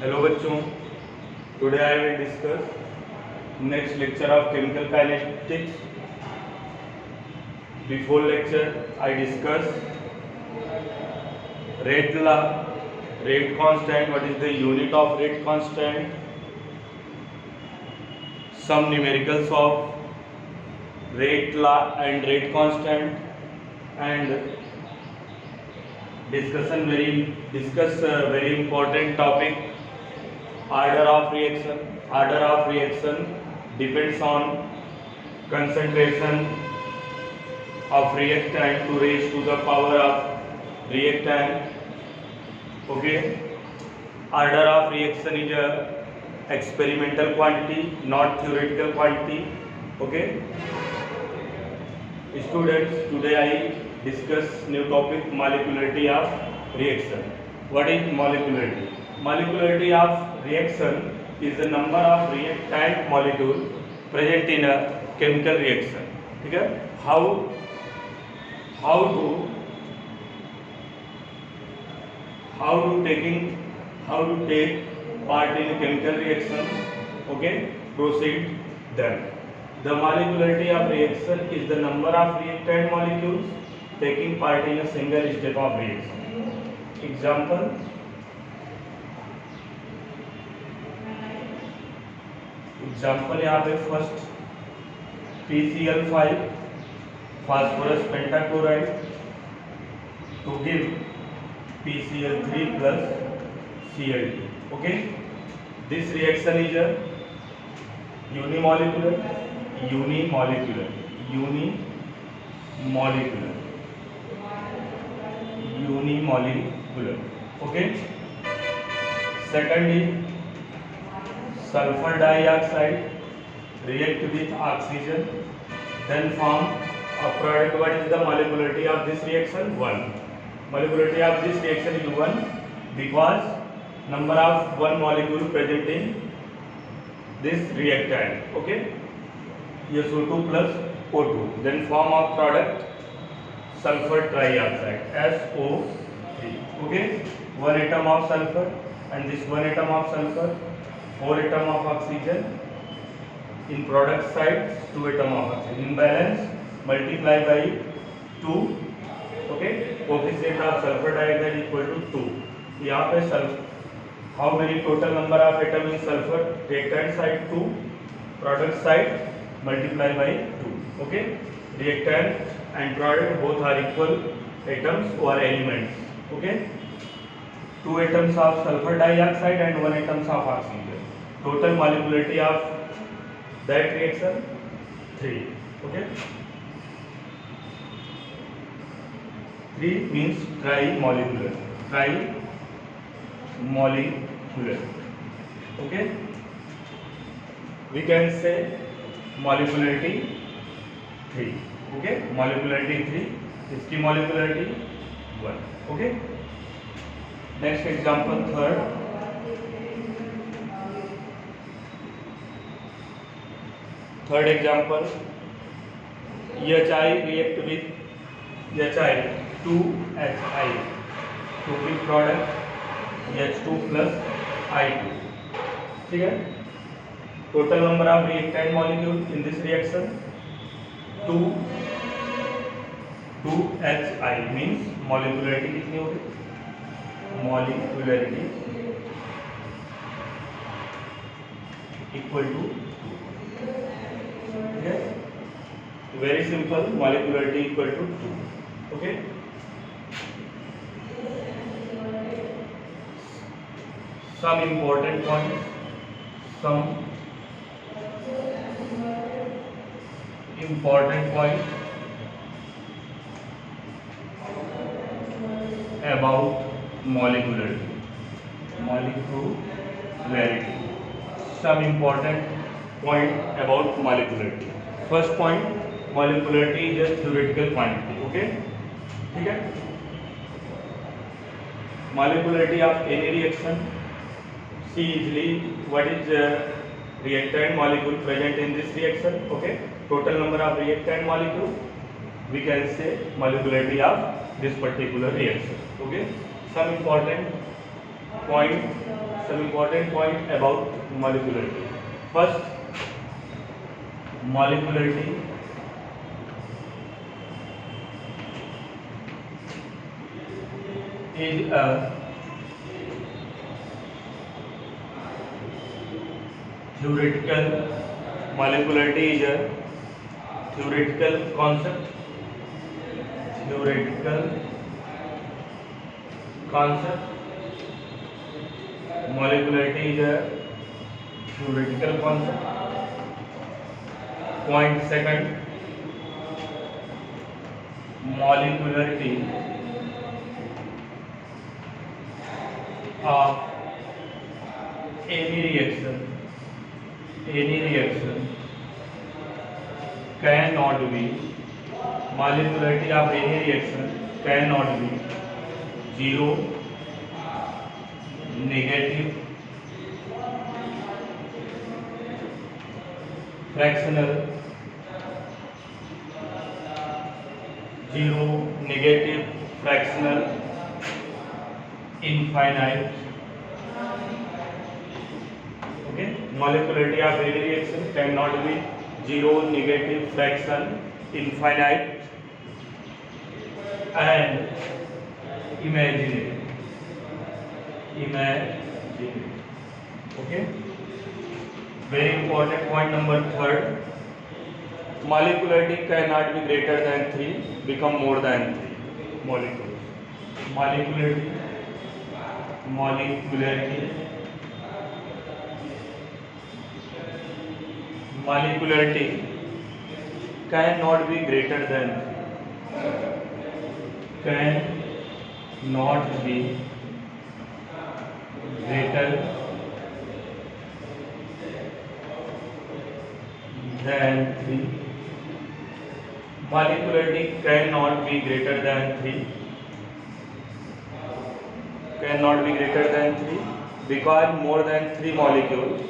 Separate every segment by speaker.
Speaker 1: Hello बच्चों, today I will discuss next lecture of chemical kinetics. Before lecture I discuss rate law, rate constant, what is the unit of rate constant, some numericals of rate law and rate constant, and discuss very important topic, order of reaction. Order of reaction depends on concentration of reactant to raise to the power of reactant. Okay, order of reaction is a experimental quantity, not theoretical quantity. Okay, students, today I discuss new topic, molecularity of reaction. What is molecularity? Molecularity of reaction is the number of reactant molecule present in a chemical reaction. ठीक है, how to how to take part in chemical reaction. Okay, proceed then. The molecularity of reaction is the number of reactant molecules taking part in a single step of reaction. Example, यहाँ पे first PCl5 phosphorus pentachloride to give PCl3 plus Cl2. Okay, this reaction is a unimolecular. Okay, second is sulfur dioxide react with oxygen, then form a product. What is the molecularity of this reaction? 1. Molecularity of this reaction is 1 because number of one molecule present in this reactant. Okay, SO2 plus O2, then form of product sulfur trioxide, SO3. Okay, 1 atom of sulfur and this 1 atom of sulfur, 4 atom of oxygen. In product side 2 atom of oxygen. In balance multiply by 2. Okay, coefficient of sulfur dioxide equal to 2. यहाँ पे sulfur, how many total number of atom in sulfur? Reactant side 2, product side multiply by 2. Okay, reactant and product both are equal atoms or elements. Okay, 2 atoms of sulfur dioxide and 1 atoms of oxygen. Total molecularity of that reaction 3. Okay, 3 means trimolecular. Okay, we can say molecularity 3. Okay, molecularity 3, इसकी molecularity 1. Okay, next example, third example, HI react with HI2HI to give product H2 plus I2. ठीक है, total number of reactant molecule in this reaction 2HI means molecularity कितनी होगी? Molecularity equal to 2. Okay, very simple, molecularity equal to 2. Okay, some important points about molecularity. Some important point about molecularity. First point, molecularity is a theoretical quantity. Okay, ठीक है, molecularity of any reaction. See easily what is reactant molecule present in this reaction. Okay, total number of reactant molecule, we can say molecularity of this particular reaction. Okay, some important some important point about molecularity. First, molecularity is a theoretical molecularity is a theoretical concept. Molecularity is a theoretical concept. Point second, molecularity of any reaction cannot be molecularity of any reaction cannot be zero, negative, fractional, zero, negative, fractional, infinite. Okay, molecularity of any reaction cannot be zero, negative, fraction, infinite, and imaginary. Okay, very important point number third, molecularity cannot be greater than 3, become more than 3 molecules. Molecularity cannot be greater than cannot be greater than 3. Molecularity cannot be greater than 3. Cannot be greater than 3 because more than 3 molecules.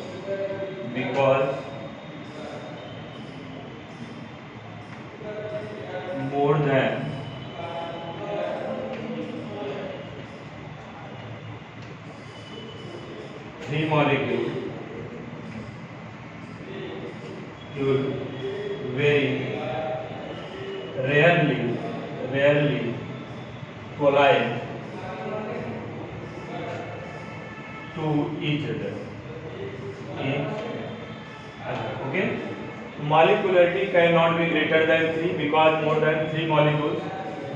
Speaker 1: Because more than 3 molecules will very rarely collide to each other. Okay, molecularity cannot be greater than 3 because more than 3 molecules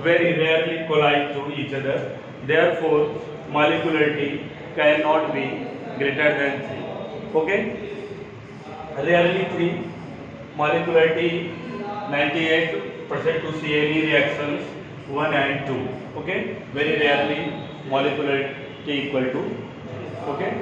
Speaker 1: very rarely collide to each other. Therefore, molecularity cannot be greater than 3. Okay, rarely 3. Molecularity 98% to see any reactions 1 and 2. Okay, very rarely molecularity equal to. Okay,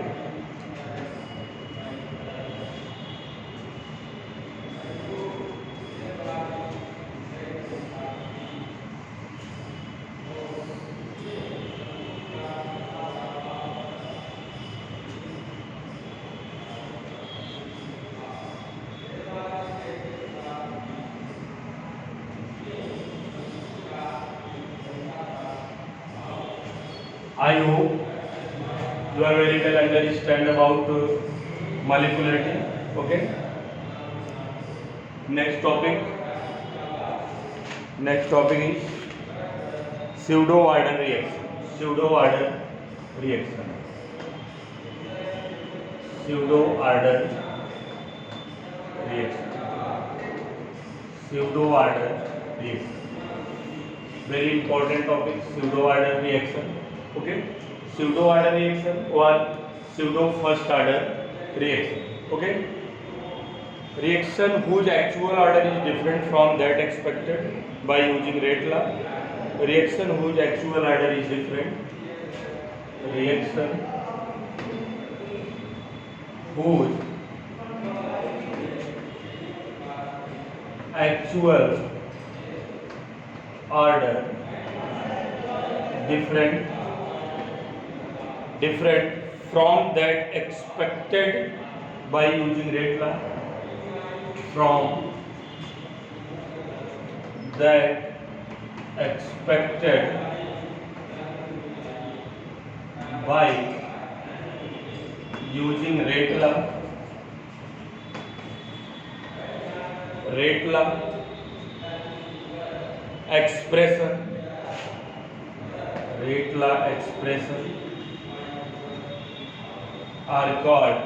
Speaker 1: I hope you are very well understand about molecularity. Okay, next topic is pseudo-Arden reaction. Pseudo-Arden reaction. Very important topic, pseudo-Arden reaction. Okay, pseudo-Arden reaction or pseudo first order reaction. Okay, reaction whose actual order is different from that expected by using rate law. Reaction whose actual order is different. Reaction whose actual order different from that expected by using rate law. From that expected by using rate law expression are called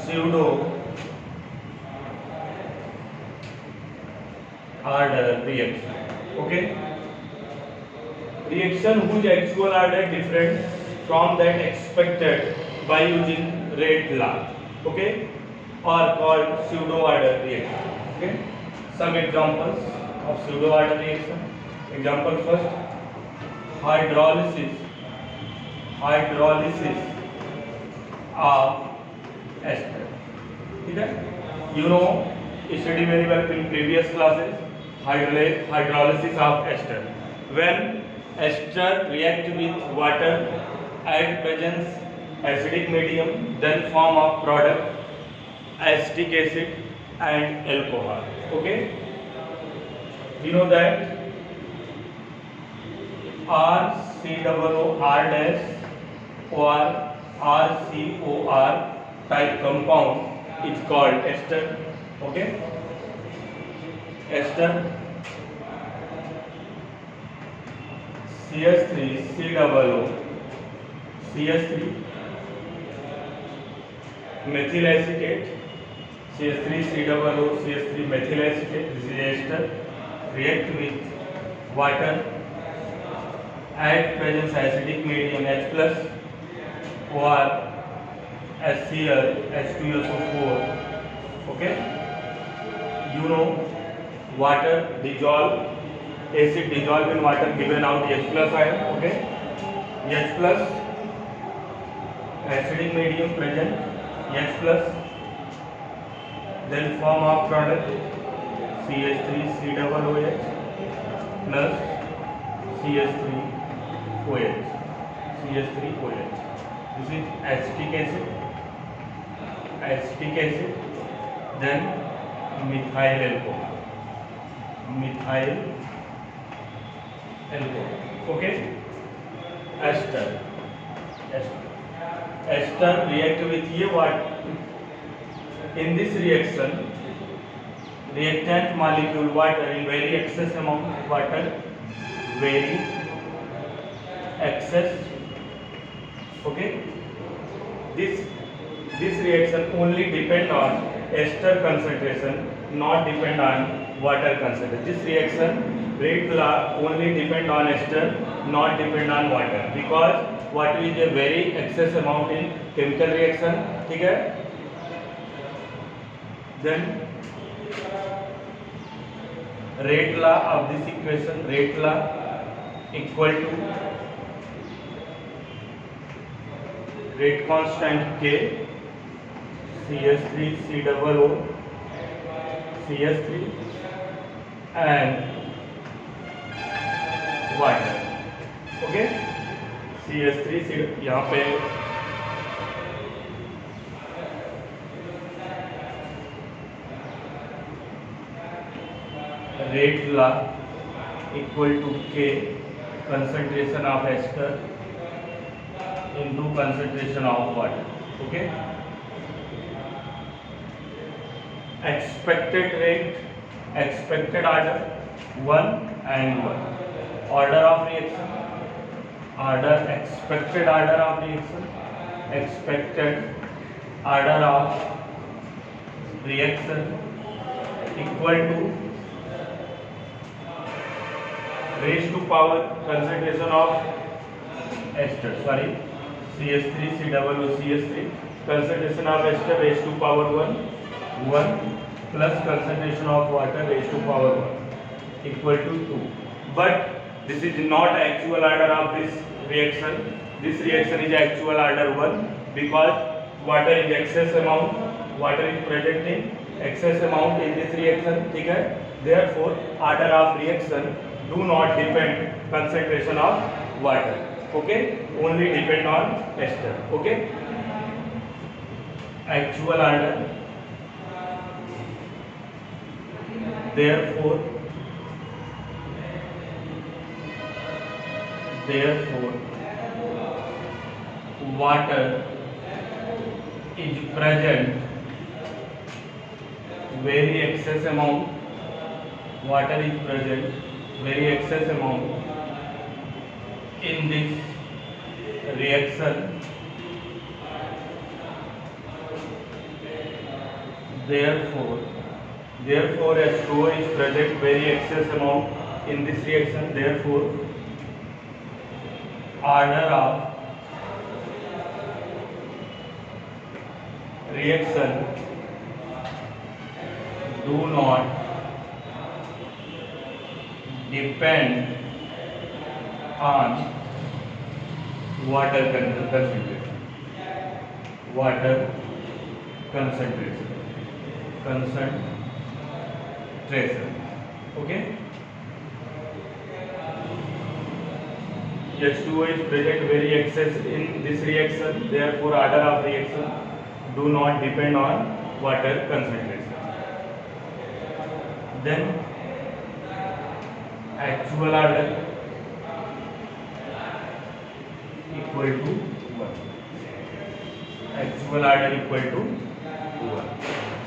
Speaker 1: pseudo order reaction. Okay, reaction whose actual order different from that expected by using rate law, okay, are called pseudo order reaction. Okay, some examples of pseudo order reaction. Example first, hydrolysis of ester. ठीक है, you know, study very well in previous classes, hydrolysis of ester. When ester react with water at presence acidic medium, then form of product acetic acid and alcohol. Okay, we know that RCOO dash or RCOR type compound is called ester. Okay, ester CH3COO methyl acetate, CH3COO CH3 methyl acetate, this is ester, react with water at presence acidic medium H plus or HCl H2SO4. Okay, you know, water dissolve, acid dissolve in water, given out H plus ion. Okay, H plus acidic medium present H plus, then form of product CH3COOH plus CH3OH. This is acetic acid, then methyl alcohol. Okay, ester react with ये what? In this reaction, reactant molecule water in very excess amount, okay, this reaction only depend on ester concentration, not depend on water concentration. This reaction rate law only depend on ester, not depend on water, because water is a very excess amount in chemical reaction. ठीक है, then rate law of this equation, rate law equal to rate constant K, CH3COO CH3 and water. Okay, CH3 यहाँ पे rate law equal to K, concentration of ester into concentration of water. Okay, expected rate, expected order 1 and 1. Order of reaction, expected order of reaction, expected order of reaction equal to raised to power concentration of ester, CH3COO CH3, concentration of ester raised to power 1 plus concentration of water raised to power 1 equal to 2. But this is not actual order of this reaction. This reaction is actual order 1 because water is excess amount, water is present in excess amount in this reaction. ठीक है, therefore order of reaction do not depend concentration of water. Okay, only depend on ester. Okay, actual order, therefore water is present very excess amount, water is present very excess amount in this reaction, therefore H2O is present very excess amount in this reaction, therefore order of reaction do not depend on water concentration. Water concentration. Okay. H2O is present very excess in this reaction, therefore order of reaction do not depend on water concentration. Then actual order equal to 1. Actual order equal to 1.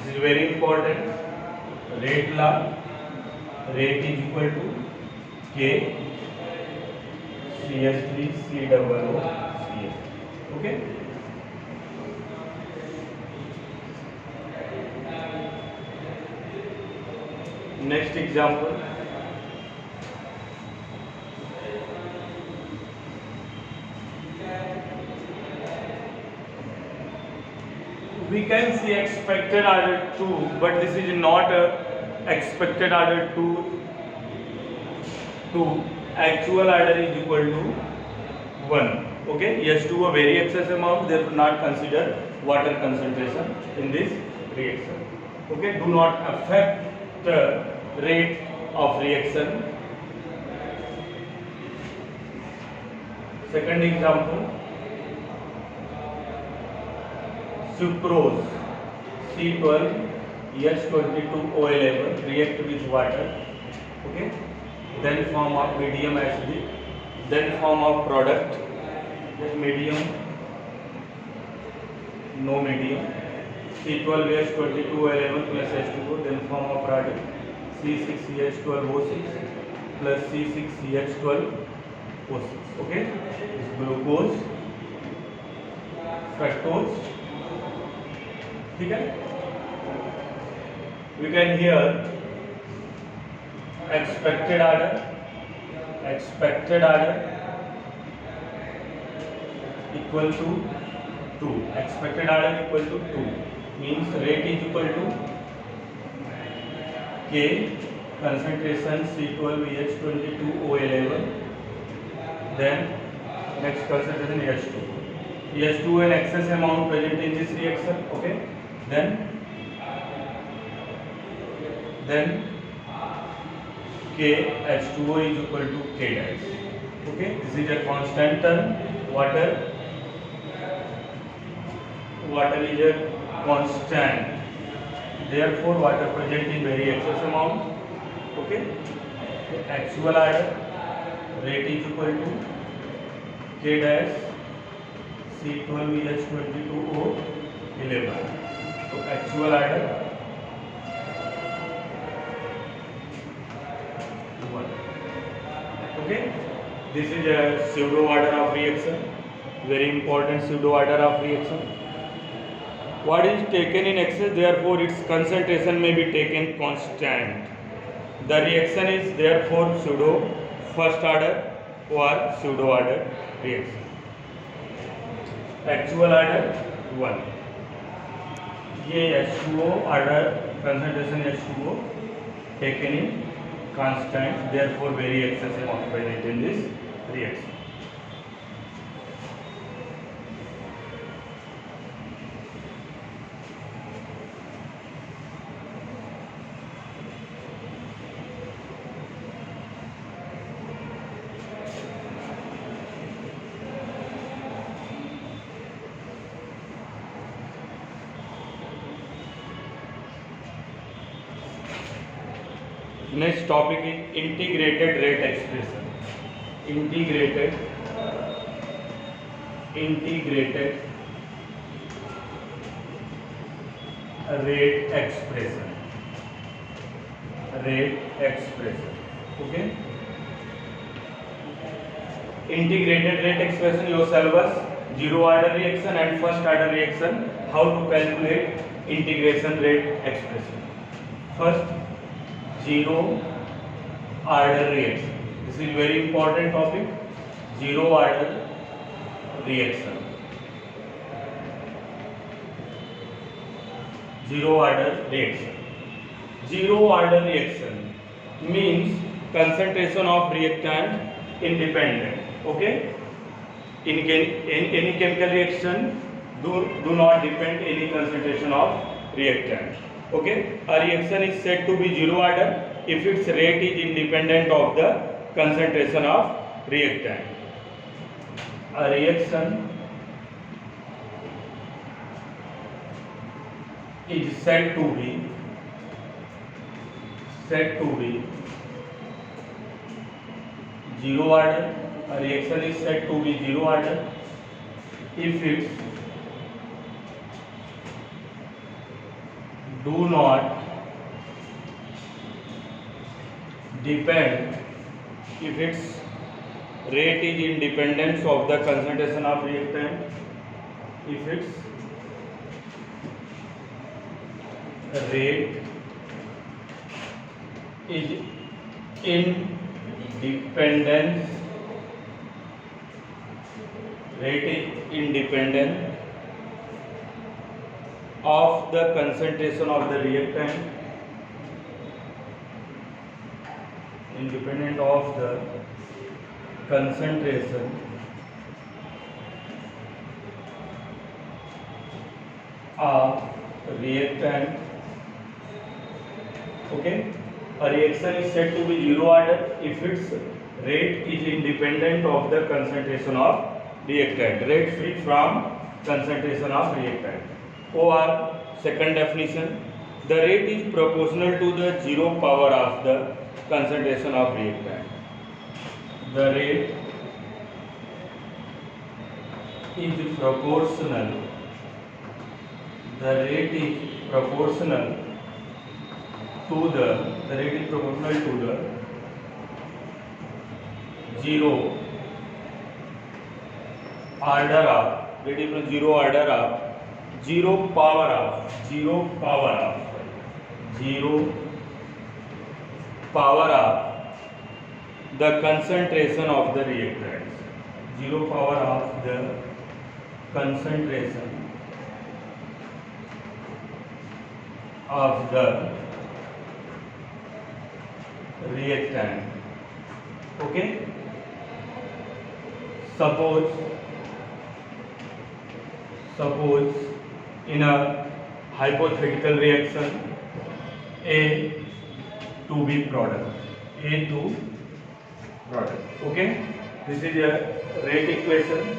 Speaker 1: This is very important. Rate law. Rate is equal to K CS3 COO CS. Okay. Next example. We can see expected order 2, but this is not expected order 2. Actual order is equal to 1. Okay, H2O very excess amount, therefore not consider water concentration in this reaction. Okay, do not affect the rate of reaction. Second example, sucrose C12H22O11 react with water, okay, then form of medium acidic, then form of product, then medium, no medium, C12H22O11 plus H2O, then form of product C6CH12O6 plus C6CH12O6, okay, this glucose, fructose, ठीक है. We can hear expected order equal to 2. Expected order equal to 2 means rate is equal to K concentration C12H22O11, then next concentration H2. H2 an excess amount present in this reaction, okay, then K H2O is equal to K dash, okay, this is a constant term. Water is a constant, therefore water present in very excess amount, okay. Actual order rate is equal to K dash C12H22O11. So actual order 1. Okay, this is a pseudo order of reaction, very important pseudo order of reaction. What is taken in excess, therefore its concentration may be taken constant. The reaction is therefore pseudo first order or pseudo order reaction. Actual order 1. ये H2O order concentration H2O taken in constant, therefore very excess amount present in this reaction. Next topic is integrated rate expression. Integrated integrated rate expression. Okay, integrated rate expression, your syllabus, zero order reaction and first order reaction. How to calculate integration rate expression? First, zero order reaction. This is very important topic. Zero order reaction. Zero order reaction. Zero order reaction means concentration of reactant independent. Okay, in any chemical reaction do not depend any concentration of reactant. Okay, a reaction is said to be zero order if its rate is independent of the concentration of reactant. A reaction is said to be zero order. A reaction is said to be zero order if its do not depend, if its rate is independent of the concentration of reactant, if its rate is independent of the concentration of the reactant, independent of the concentration of reactant. Okay, a reaction is said to be zero order if its rate is independent of the concentration of reactant, rate free from concentration of reactant. Or second definition, the rate is proportional to the zero power of the concentration of reactant. The rate is proportional. The rate is proportional to the zero order of zero power of the concentration of the reactants. Zero power of the concentration of the reactant. Okay, suppose in a hypothetical reaction A to B product, okay, this is a rate equation.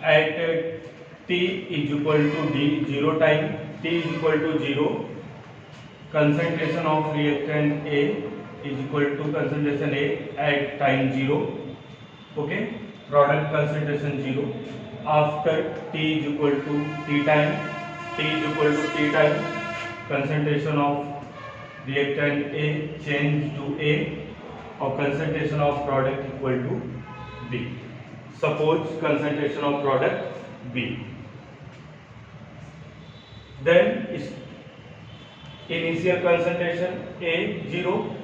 Speaker 1: At T is equal to D, 0 time, T is equal to 0, concentration of reactant A is equal to concentration A at time 0, okay, product concentration 0. After T is equal to T time, concentration of reactant A change to A, or concentration of product equal to B. Suppose concentration of product B. Then initial concentration A 0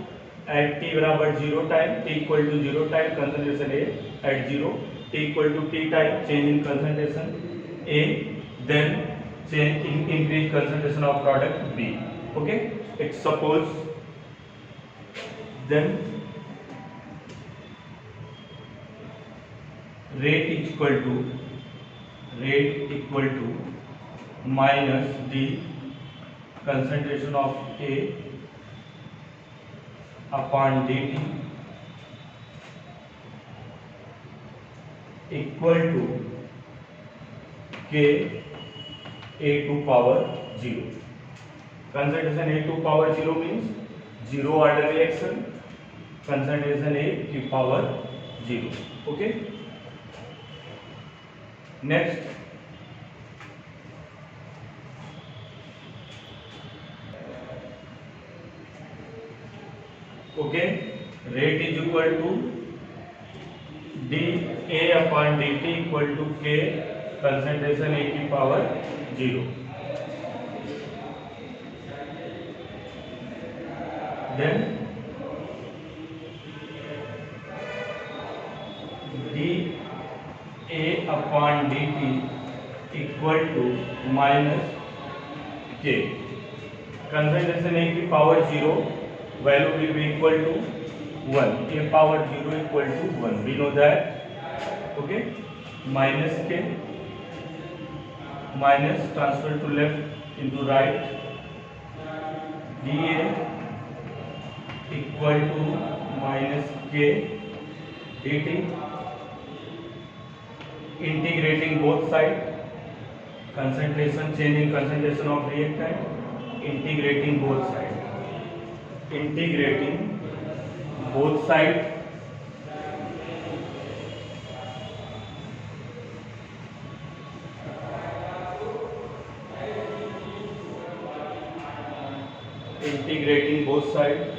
Speaker 1: at T बराबर 0 time, T equal to 0 time, concentration A at 0, T equal to T time, change in concentration A, then change in increase concentration of product B. Okay, it's suppose then rate equal to minus D concentration of A upon dt equal to K A to power 0. Concentration A to power 0 means zero order reaction, concentration A to power 0. Okay, Next, okay, rate is equal to dA upon dt equal to K concentration A की power 0. Then dA upon dt equal to minus K. Concentration A की power 0, value will be equal to 1. A power 0 equal to 1. We know that. Okay. Minus K. Minus transfer to left into right. dA equal to minus K dt. Integrating both sides. Concentration, changing concentration of reactant. Integrating both sides. Integrating both sides. Integrating both sides.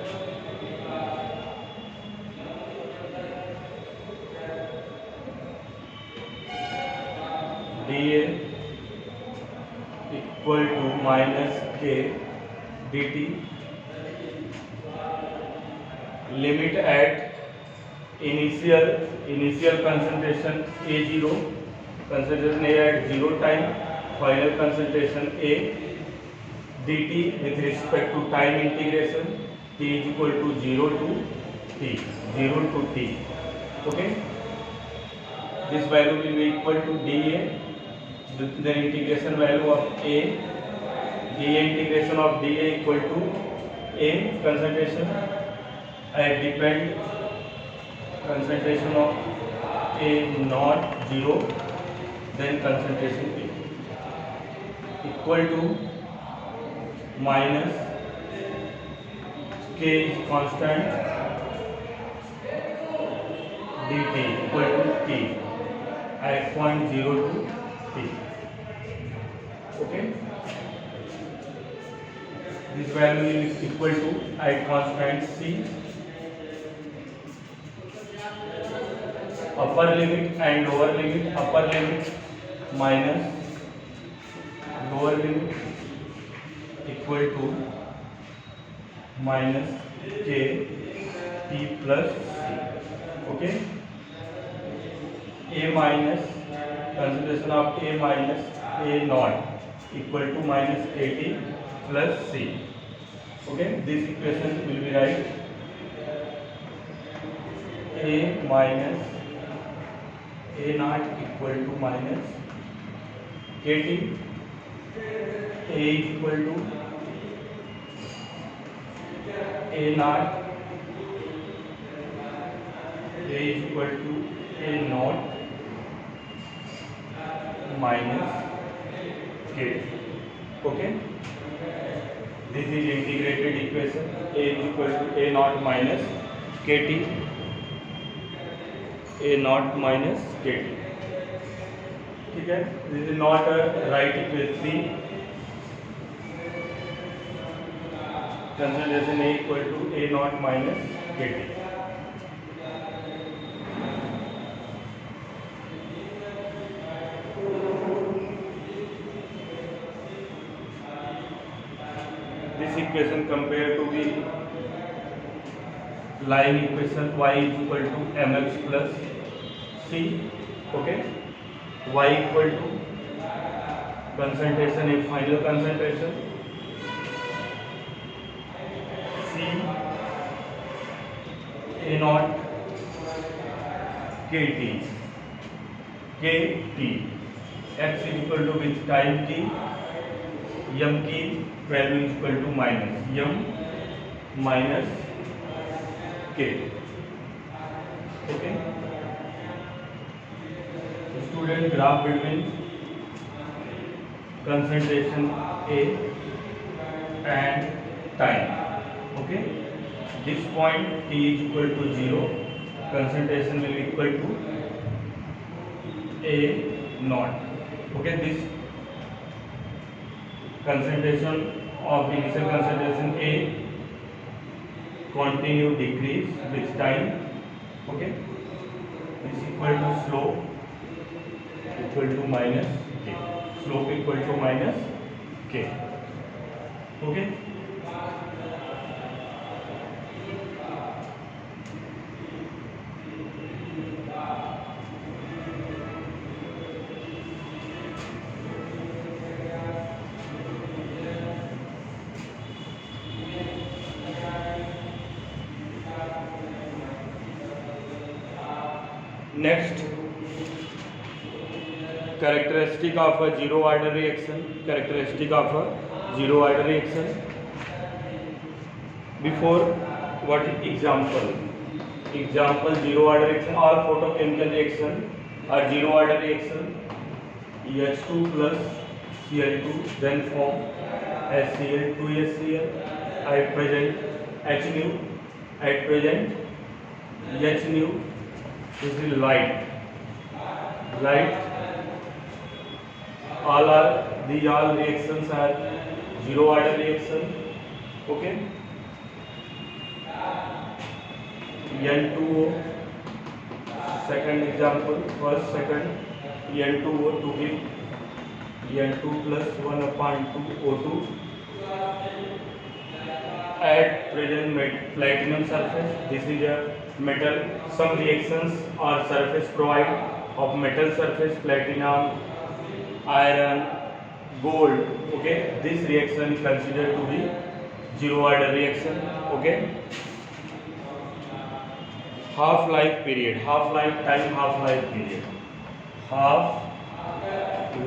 Speaker 1: dA equal to minus K dt. Limit at initial concentration A0, concentration A at 0 time, final concentration A dt with respect to time integration t is equal to 0 to t, 0 to t. Okay, this value will be equal to dA, the integration value of A, dA integration of dA equal to A concentration at depend concentration of A not 0, then concentration A equal to minus K is constant dt equal to t at point 0 to t. Okay, this value is equal to at constant C. Upper limit and lower limit. Upper limit minus lower limit equal to minus K T plus C. Okay, A minus concentration of A minus A naught equal to minus KT plus C. Okay, this equation will be right. A minus A naught equal to minus KT. A is equal to A naught. A is equal to A naught minus K. Okay, this is integrated equation. A is equal to A naught minus KT. A naught minus KT. ठीक है, this is not a right equation. Concentration A equal to A naught minus KT. This equation compared to the line equation y is equal to mx plus c. Okay, y equal to concentration is final concentration c A naught kt. X is equal to which time t, m की value is equal to minus m minus k. Okay, student, graph between concentration A and time. Okay, this point t is equal to 0, concentration will be equal to A not. Okay, this concentration of initial concentration A continue decrease with time. Okay, is equal to slope equal to minus k. Slope equal to minus k. Okay. Next, characteristic of a zero order reaction. Characteristic of a zero order reaction. Before, what example? Example zero order reaction. All photochemical reaction are zero order reaction. H2 plus Cl2 then form HCl 2HCl. At present H nu. At present H nu is the light. All reactions are zero order reaction. Okay. N2O. Second example. First, second. N2O to give N2 plus 1/2 O2. At present platinum surface. This is a metal. Some reactions are surface provide of metal surface, platinum, iron, gold. Okay, this reaction is considered to be zero order reaction. Okay. Half life period, half life time, half life period. Half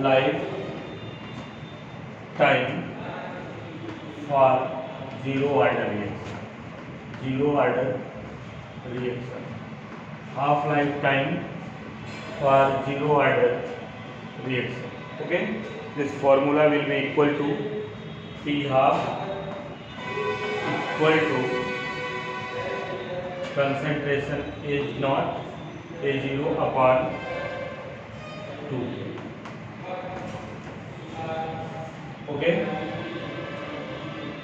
Speaker 1: life time for zero order reaction. Zero order reaction. Half life time for zero order reaction. Okay, this formula will be equal to T half equal to concentration H naught A0 upon 2. Okay,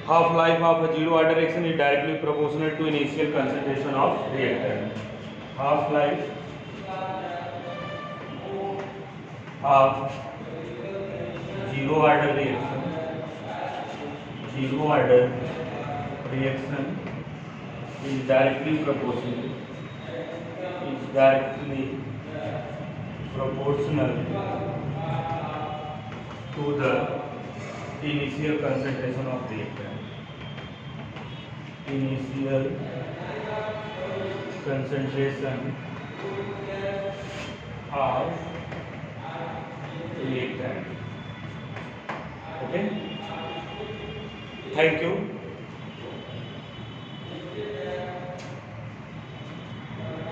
Speaker 1: half life of a zero order reaction is directly proportional to initial concentration of reactant. Half life of zero order reaction is directly proportional to the initial concentration of reactant. Initial concentration of reactant. Okay, thank you.